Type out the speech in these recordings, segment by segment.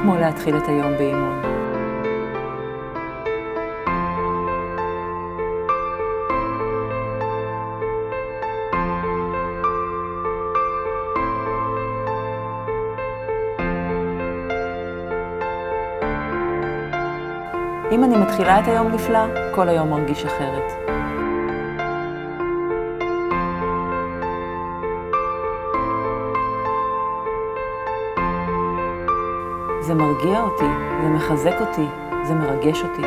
כמו להתחיל את היום באימון. אם אני מתחילה את היום נפלא, כל היום מרגיש אחרת. זה מרגיע אותי, זה מחזק אותי, זה מרגש אותי.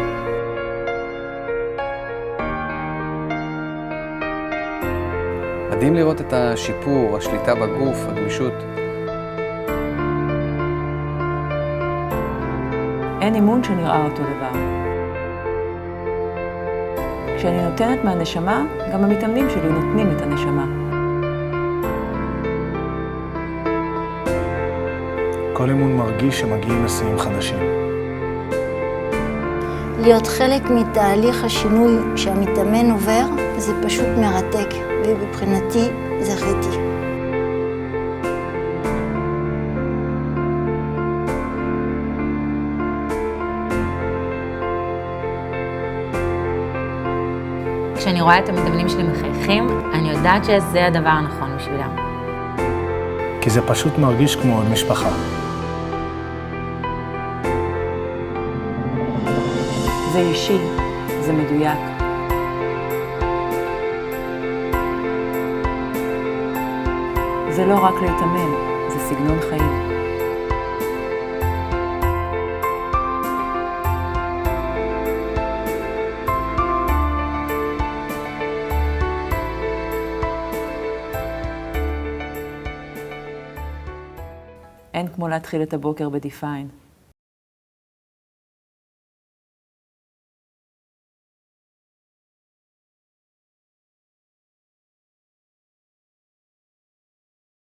מדהים לראות את השיפור, השליטה בגוף, הגמישות. אין אימון שנראה אותו דבר. כשאני נותנת מהנשמה, גם המתאמנים שלי נותנים את הנשמה. כל אימון מרגיש שמגיעים לשיאים חדשים. להיות חלק מתהליך השינוי שהמתאמן עובר, זה פשוט מרתק, ובבחינתי זכיתי. כשאני רואה את המתאמנים שלי מחייכים, אני יודעת שזה הדבר הנכון בשבילם. כי זה פשוט מרגיש כמו עוד משפחה. זה אישי, זה מדויק. זה לא רק להתאמן, זה סגנון חיים. אין כמו להתחיל את הבוקר בדיפיין.